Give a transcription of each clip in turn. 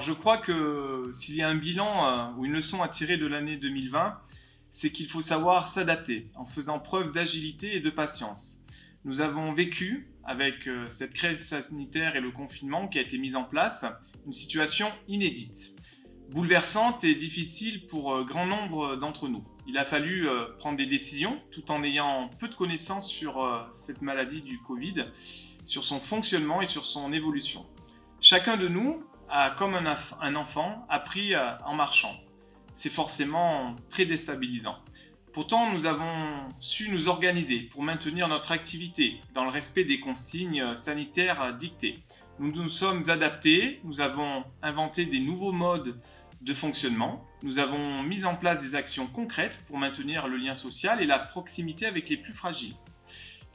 je crois que s'il y a un bilan ou une leçon à tirer de l'année 2020, c'est qu'il faut savoir s'adapter en faisant preuve d'agilité et de patience. Nous avons vécu, avec cette crise sanitaire et le confinement qui a été mis en place, une situation inédite, bouleversante et difficile pour grand nombre d'entre nous. Il a fallu prendre des décisions tout en ayant peu de connaissances sur cette maladie du Covid, sur son fonctionnement et sur son évolution. Chacun de nous a, comme un enfant, appris en marchant. C'est forcément très déstabilisant. Pourtant, nous avons su nous organiser pour maintenir notre activité dans le respect des consignes sanitaires dictées. Nous nous sommes adaptés, nous avons inventé des nouveaux modes de fonctionnement, nous avons mis en place des actions concrètes pour maintenir le lien social et la proximité avec les plus fragiles.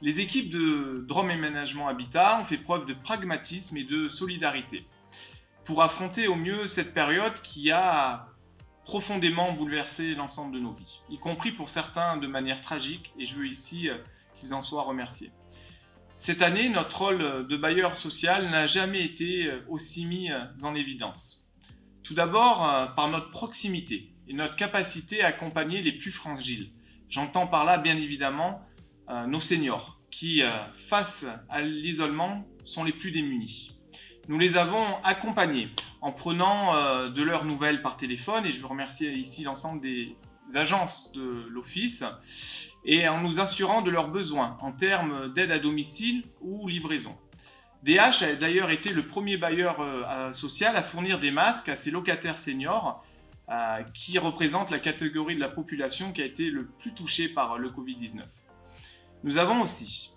Les équipes de Drôme Aménagement Habitat ont fait preuve de pragmatisme et de solidarité pour affronter au mieux cette période qui a profondément bouleversé l'ensemble de nos vies, y compris pour certains de manière tragique, et je veux ici qu'ils en soient remerciés. Cette année, notre rôle de bailleur social n'a jamais été aussi mis en évidence. Tout d'abord, par notre proximité et notre capacité à accompagner les plus fragiles. J'entends par là, bien évidemment, nos seniors, qui, face à l'isolement, sont les plus démunis. Nous les avons accompagnés en prenant de leurs nouvelles par téléphone, et je veux remercier ici l'ensemble des agences de l'Office, et en nous assurant de leurs besoins en termes d'aide à domicile ou livraison. DH a d'ailleurs été le premier bailleur social à fournir des masques à ses locataires seniors, qui représentent la catégorie de la population qui a été le plus touchée par le Covid-19. Nous avons aussi,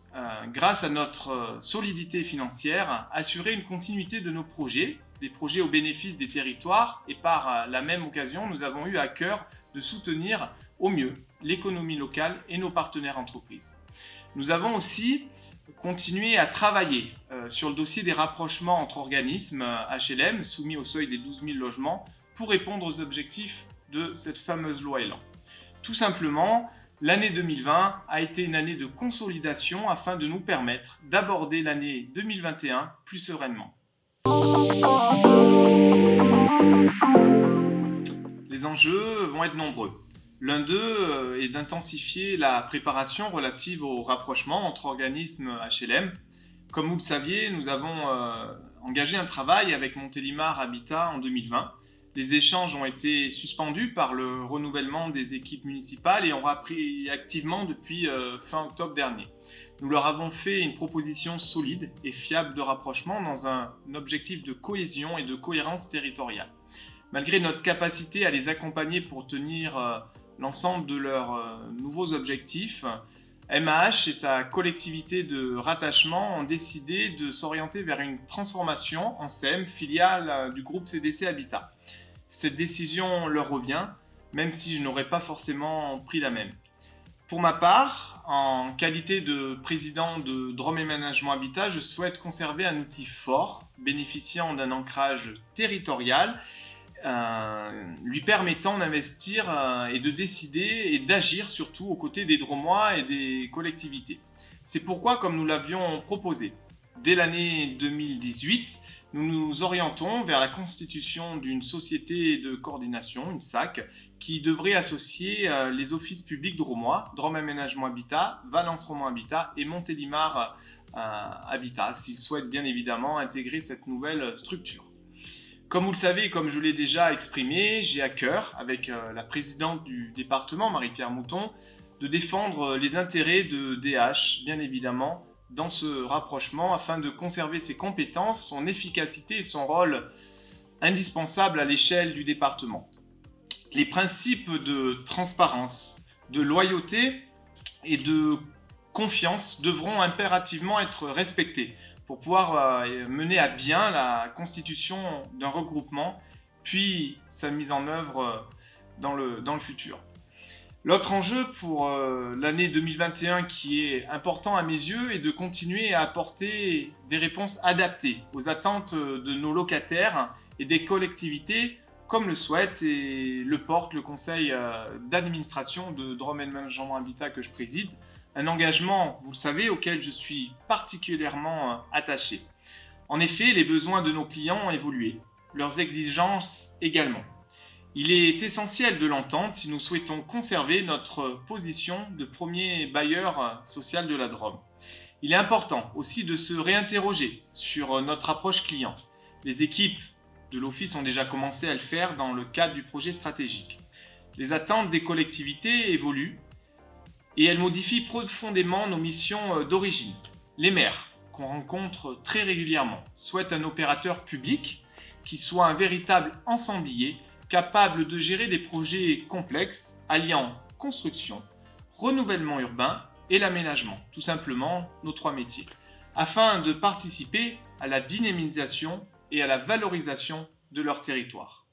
grâce à notre solidité financière, assuré une continuité de nos projets, des projets au bénéfice des territoires, et par la même occasion, nous avons eu à cœur de soutenir au mieux l'économie locale et nos partenaires entreprises. Nous avons aussi continué à travailler sur le dossier des rapprochements entre organismes HLM soumis au seuil des 12 000 logements pour répondre aux objectifs de cette fameuse loi Elan. Tout simplement, l'année 2020 a été une année de consolidation afin de nous permettre d'aborder l'année 2021 plus sereinement. Les enjeux vont être nombreux. L'un d'eux est d'intensifier la préparation relative au rapprochement entre organismes HLM. Comme vous le saviez, nous avons engagé un travail avec Montélimar Habitat en 2020. Les échanges ont été suspendus par le renouvellement des équipes municipales et ont repris activement depuis fin octobre dernier. Nous leur avons fait une proposition solide et fiable de rapprochement dans un objectif de cohésion et de cohérence territoriale. Malgré notre capacité à les accompagner pour tenir l'ensemble de leurs nouveaux objectifs, MAH et sa collectivité de rattachement ont décidé de s'orienter vers une transformation en SEM, filiale du groupe CDC Habitat. Cette décision leur revient, même si je n'aurais pas forcément pris la même. Pour ma part, en qualité de président de Drôme Aménagement Habitat, je souhaite conserver un outil fort, bénéficiant d'un ancrage territorial, lui permettant d'investir et de décider et d'agir surtout aux côtés des Drômois et des collectivités. C'est pourquoi, comme nous l'avions proposé, dès l'année 2018, nous nous orientons vers la constitution d'une société de coordination, une SAC, qui devrait associer les offices publics drômois, Drôme Aménagement Habitat, Valence Romand Habitat et Montélimar Habitat, s'ils souhaitent bien évidemment intégrer cette nouvelle structure. Comme vous le savez et comme je l'ai déjà exprimé, j'ai à cœur, avec la présidente du département, Marie-Pierre Mouton, de défendre les intérêts de DH, bien évidemment, dans ce rapprochement, afin de conserver ses compétences, son efficacité et son rôle indispensable à l'échelle du département. Les principes de transparence, de loyauté et de confiance devront impérativement être respectés pour pouvoir mener à bien la constitution d'un regroupement, puis sa mise en œuvre dans le futur. L'autre enjeu pour l'année 2021 qui est important à mes yeux est de continuer à apporter des réponses adaptées aux attentes de nos locataires et des collectivités, comme le souhaite et le porte le conseil d'administration de Drôme Aménagement Habitat que je préside. Un engagement, vous le savez, auquel je suis particulièrement attaché. En effet, les besoins de nos clients ont évolué. leurs exigences également. Il est essentiel de l'entendre si nous souhaitons conserver notre position de premier bailleur social de la Drôme. Il est important aussi de se réinterroger sur notre approche client. Les équipes de l'Office ont déjà commencé à le faire dans le cadre du projet stratégique. Les attentes des collectivités évoluent et elles modifient profondément nos missions d'origine. Les maires, qu'on rencontre très régulièrement, souhaitent un opérateur public qui soit un véritable ensemblier capable de gérer des projets complexes alliant construction, renouvellement urbain et l'aménagement, tout simplement nos trois métiers, afin de participer à la dynamisation et à la valorisation de leur territoire.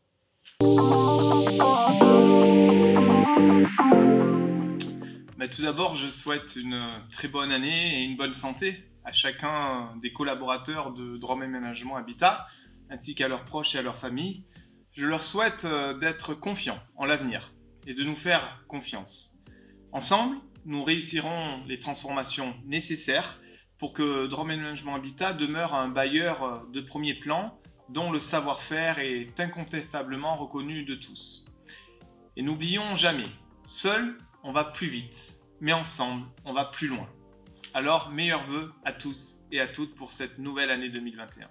Mais tout d'abord, je souhaite une très bonne année et une bonne santé à chacun des collaborateurs de Drôme Aménagement Habitat, ainsi qu'à leurs proches et à leurs familles. Je leur souhaite d'être confiants en l'avenir et de nous faire confiance. Ensemble, nous réussirons les transformations nécessaires pour que Drôme Aménagement Habitat demeure un bailleur de premier plan dont le savoir-faire est incontestablement reconnu de tous. Et n'oublions jamais, seul, on va plus vite, mais ensemble, on va plus loin. Alors, meilleurs vœux à tous et à toutes pour cette nouvelle année 2021.